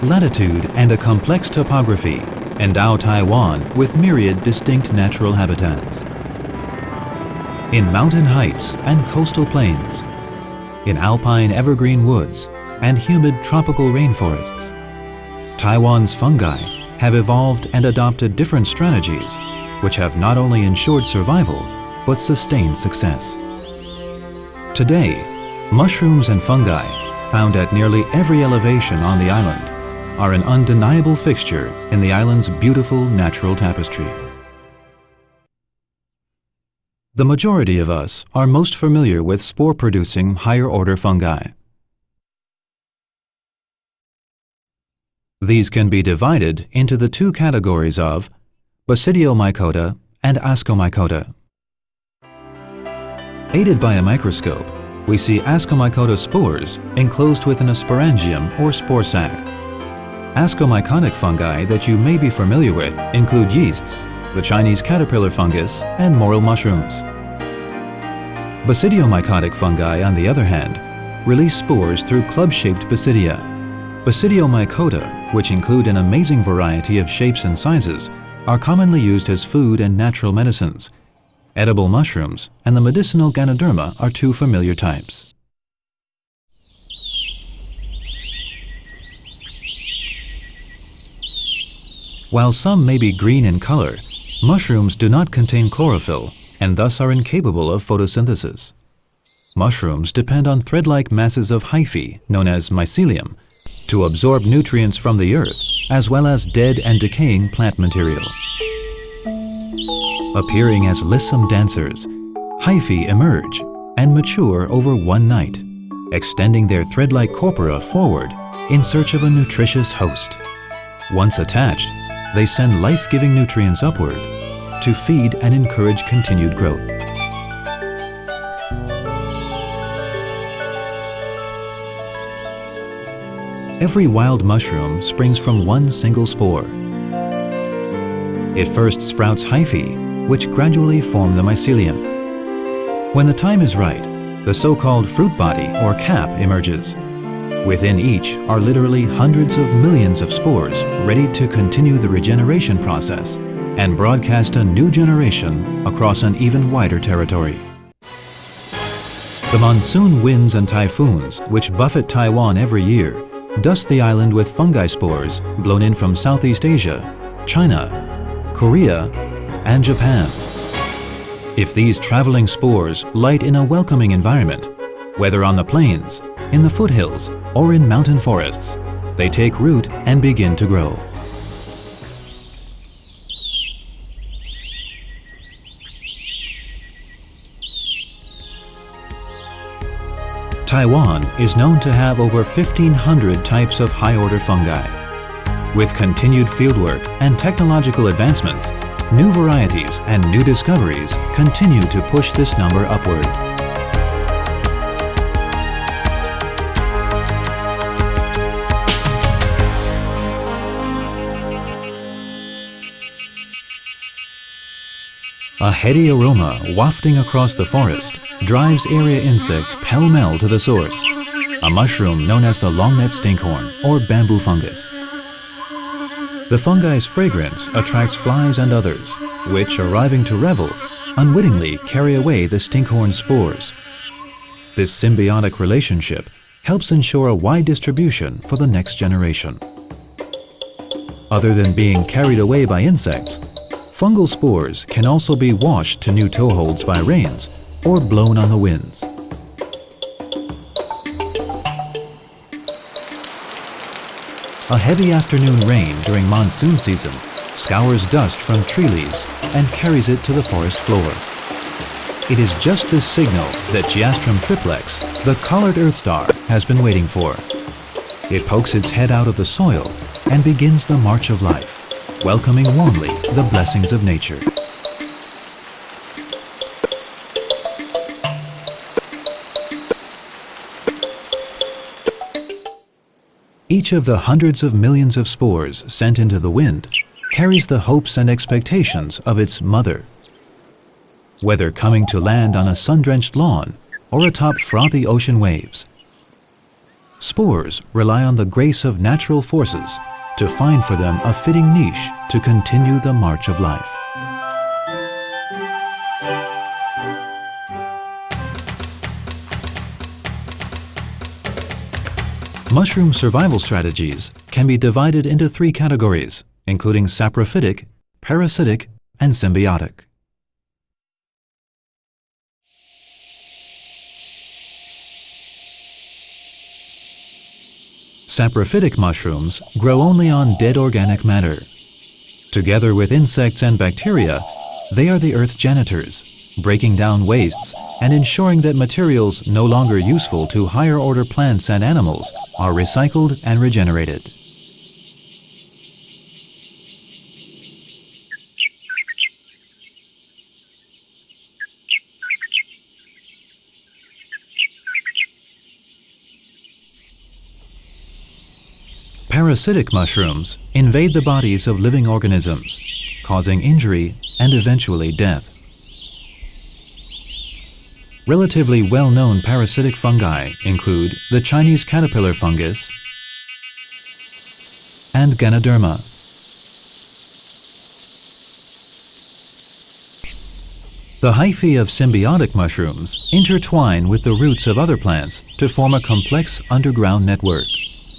Latitude and a complex topography endow Taiwan with myriad distinct natural habitats. In mountain heights and coastal plains, in alpine evergreen woods and humid tropical rainforests, Taiwan's fungi have evolved and adopted different strategies which have not only ensured survival but sustained success. Today, mushrooms and fungi found at nearly every elevation on the island are an undeniable fixture in the island's beautiful natural tapestry. The majority of us are most familiar with spore-producing higher-order fungi. These can be divided into the two categories of Basidiomycota and Ascomycota. Aided by a microscope, we see Ascomycota spores enclosed within a sporangium or spore sac. Ascomycotic fungi that you may be familiar with include yeasts, the Chinese caterpillar fungus, and morel mushrooms. Basidiomycotic fungi, on the other hand, release spores through club-shaped basidia. Basidiomycota, which include an amazing variety of shapes and sizes, are commonly used as food and natural medicines. Edible mushrooms and the medicinal Ganoderma are two familiar types. While some may be green in color, mushrooms do not contain chlorophyll and thus are incapable of photosynthesis. Mushrooms depend on thread-like masses of hyphae, known as mycelium, to absorb nutrients from the earth, as well as dead and decaying plant material. Appearing as lissome dancers, hyphae emerge and mature over one night, extending their thread-like corpora forward in search of a nutritious host. Once attached, they send life-giving nutrients upward to feed and encourage continued growth. Every wild mushroom springs from one single spore. It first sprouts hyphae, which gradually form the mycelium. When the time is right, the so-called fruit body or cap emerges. Within each are literally hundreds of millions of spores ready to continue the regeneration process and broadcast a new generation across an even wider territory. The monsoon winds and typhoons, which buffet Taiwan every year, dust the island with fungi spores blown in from Southeast Asia, China, Korea, and Japan. If these traveling spores light in a welcoming environment, whether on the plains, in the foothills, or in mountain forests, they take root and begin to grow. Taiwan is known to have over 1,500 types of high-order fungi. With continued fieldwork and technological advancements, new varieties and new discoveries continue to push this number upward. A heady aroma wafting across the forest drives area insects pell-mell to the source, a mushroom known as the long-neck stinkhorn or bamboo fungus. The fungi's fragrance attracts flies and others, which, arriving to revel, unwittingly carry away the stinkhorn spores. This symbiotic relationship helps ensure a wide distribution for the next generation. Other than being carried away by insects, fungal spores can also be washed to new toeholds by rains or blown on the winds. A heavy afternoon rain during monsoon season scours dust from tree leaves and carries it to the forest floor. It is just this signal that Geastrum triplex, the collared Earth star, has been waiting for. It pokes its head out of the soil and begins the march of life, welcoming warmly the blessings of nature. Each of the hundreds of millions of spores sent into the wind carries the hopes and expectations of its mother. Whether coming to land on a sun-drenched lawn or atop frothy ocean waves, spores rely on the grace of natural forces to find for them a fitting niche to continue the march of life. Mushroom survival strategies can be divided into three categories, including saprophytic, parasitic, and symbiotic. Saprophytic mushrooms grow only on dead organic matter. Together with insects and bacteria, they are the Earth's janitors, breaking down wastes and ensuring that materials no longer useful to higher-order plants and animals are recycled and regenerated. Parasitic mushrooms invade the bodies of living organisms, causing injury and eventually death. Relatively well-known parasitic fungi include the Chinese caterpillar fungus and Ganoderma. The hyphae of symbiotic mushrooms intertwine with the roots of other plants to form a complex underground network.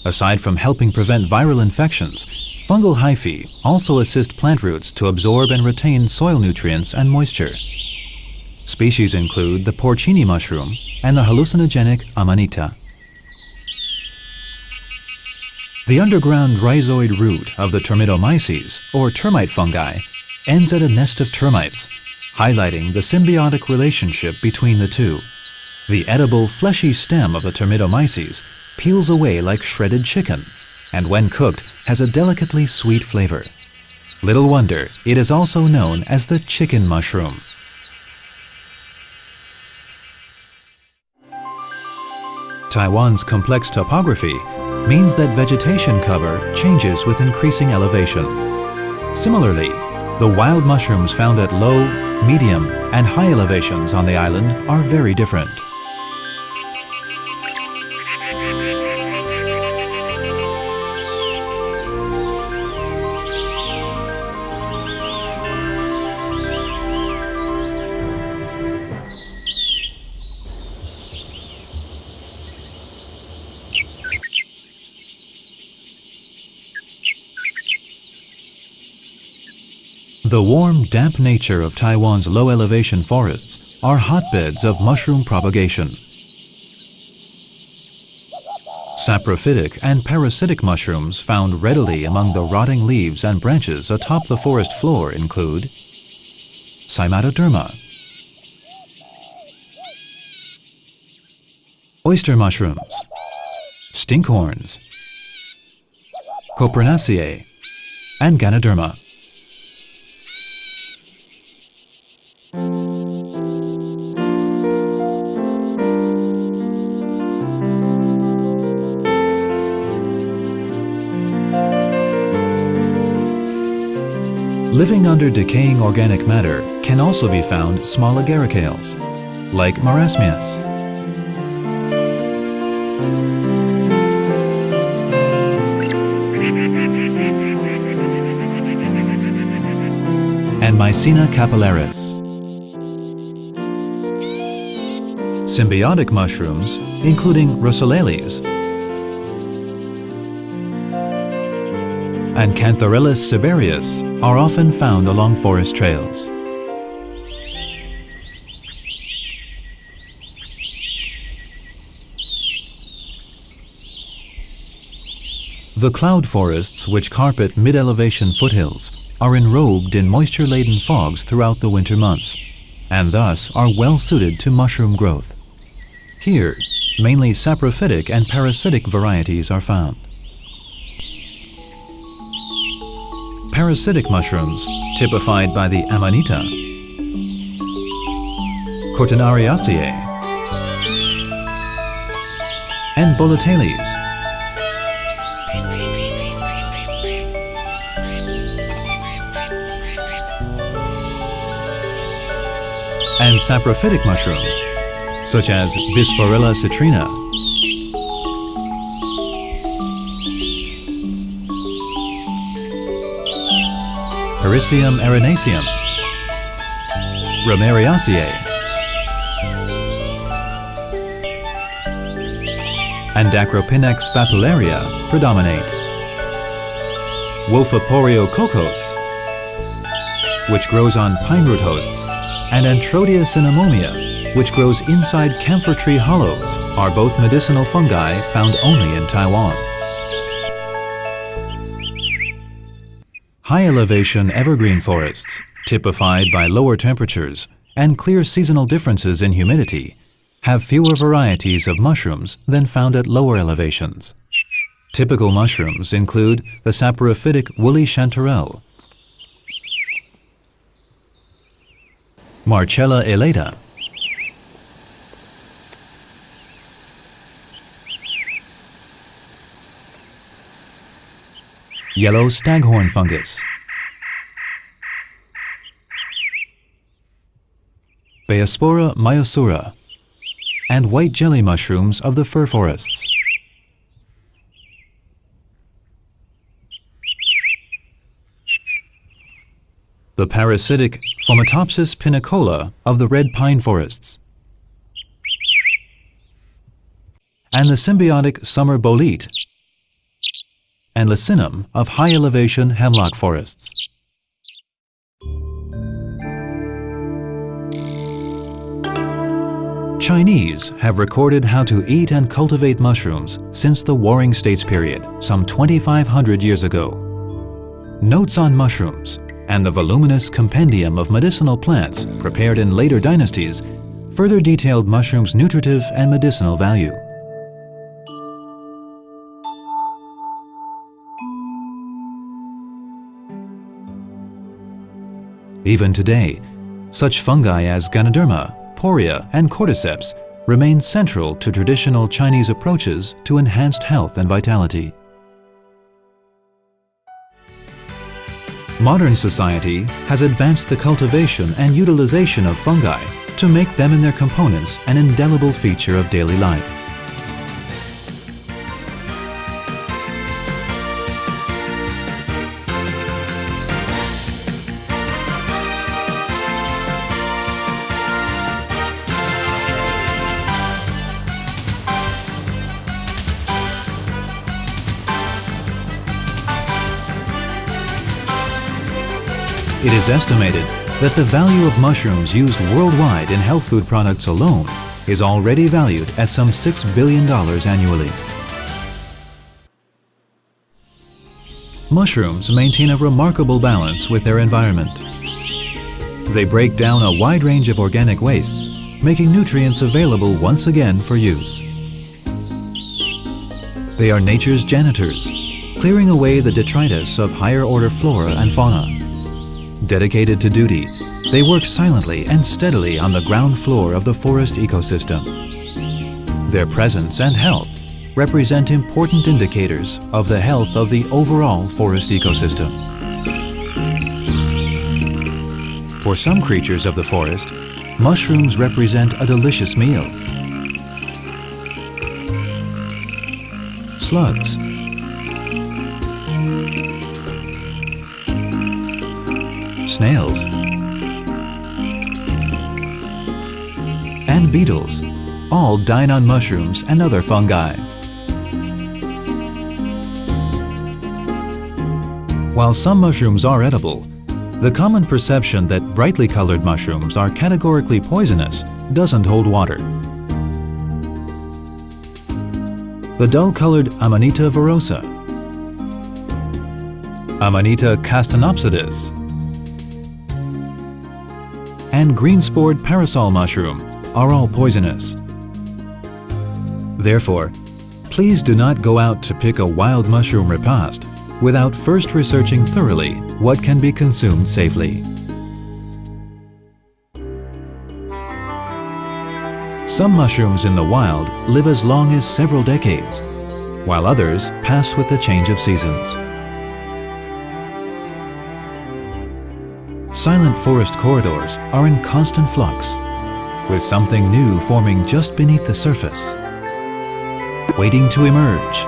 Aside from helping prevent viral infections, fungal hyphae also assist plant roots to absorb and retain soil nutrients and moisture. Species include the porcini mushroom and the hallucinogenic amanita. The underground rhizoid root of the Termitomyces, or termite fungi, ends at a nest of termites, highlighting the symbiotic relationship between the two. The edible fleshy stem of the Termitomyces peels away like shredded chicken, and when cooked has a delicately sweet flavor. Little wonder it is also known as the chicken mushroom. Taiwan's complex topography means that vegetation cover changes with increasing elevation. Similarly, the wild mushrooms found at low, medium, and high elevations on the island are very different. The warm, damp nature of Taiwan's low-elevation forests are hotbeds of mushroom propagation. Saprophytic and parasitic mushrooms found readily among the rotting leaves and branches atop the forest floor include Cymatoderma, oyster mushrooms, stinkhorns, Copernaceae, and Ganoderma. Living under decaying organic matter can also be found small agaricales, like Marasmias. And Mycena capillaris. Symbiotic mushrooms, including Rosolales and Cantharellus siberius, are often found along forest trails. The cloud forests which carpet mid-elevation foothills are enrobed in moisture-laden fogs throughout the winter months, and thus are well suited to mushroom growth. Here, mainly saprophytic and parasitic varieties are found. Parasitic mushrooms, typified by the Amanita, Cortinariaceae, and Bolateles, and saprophytic mushrooms, such as Bisporella citrina, Parisium erinaceum, Ramariaceae, and Dacropinax spathularia predominate. Wolfiporio cocos, which grows on pine root hosts, and Antrodia cinnamomea, which grows inside camphor tree hollows, are both medicinal fungi found only in Taiwan. High-elevation evergreen forests, typified by lower temperatures and clear seasonal differences in humidity, have fewer varieties of mushrooms than found at lower elevations. Typical mushrooms include the saprophytic woolly chanterelle, Marcella elata, yellow staghorn fungus, Basidiomycota myosura, and white jelly mushrooms of the fir forests. The parasitic Fomitopsis pinicola of the red pine forests, and the symbiotic summer bolete and Lacinum of high-elevation hemlock forests. Chinese have recorded how to eat and cultivate mushrooms since the Warring States period, some 2,500 years ago. Notes on mushrooms and the voluminous compendium of medicinal plants prepared in later dynasties further detailed mushrooms' nutritive and medicinal value. Even today, such fungi as Ganoderma, Poria, and Cordyceps remain central to traditional Chinese approaches to enhanced health and vitality. Modern society has advanced the cultivation and utilization of fungi to make them and their components an indelible feature of daily life. It is estimated that the value of mushrooms used worldwide in health food products alone is already valued at some $6 billion annually. Mushrooms maintain a remarkable balance with their environment. They break down a wide range of organic wastes, making nutrients available once again for use. They are nature's janitors, clearing away the detritus of higher-order flora and fauna. Dedicated to duty, they work silently and steadily on the ground floor of the forest ecosystem. Their presence and health represent important indicators of the health of the overall forest ecosystem. For some creatures of the forest, mushrooms represent a delicious meal. Slugs, snails, and beetles all dine on mushrooms and other fungi. While some mushrooms are edible, the common perception that brightly colored mushrooms are categorically poisonous doesn't hold water. The dull-colored Amanita virosa, Amanita castanopsidis, and green-spored parasol mushroom are all poisonous. Therefore, please do not go out to pick a wild mushroom repast without first researching thoroughly what can be consumed safely. Some mushrooms in the wild live as long as several decades, while others pass with the change of seasons. Silent forest corridors are in constant flux, with something new forming just beneath the surface, waiting to emerge,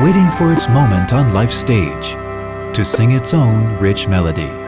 waiting for its moment on life's stage to sing its own rich melody.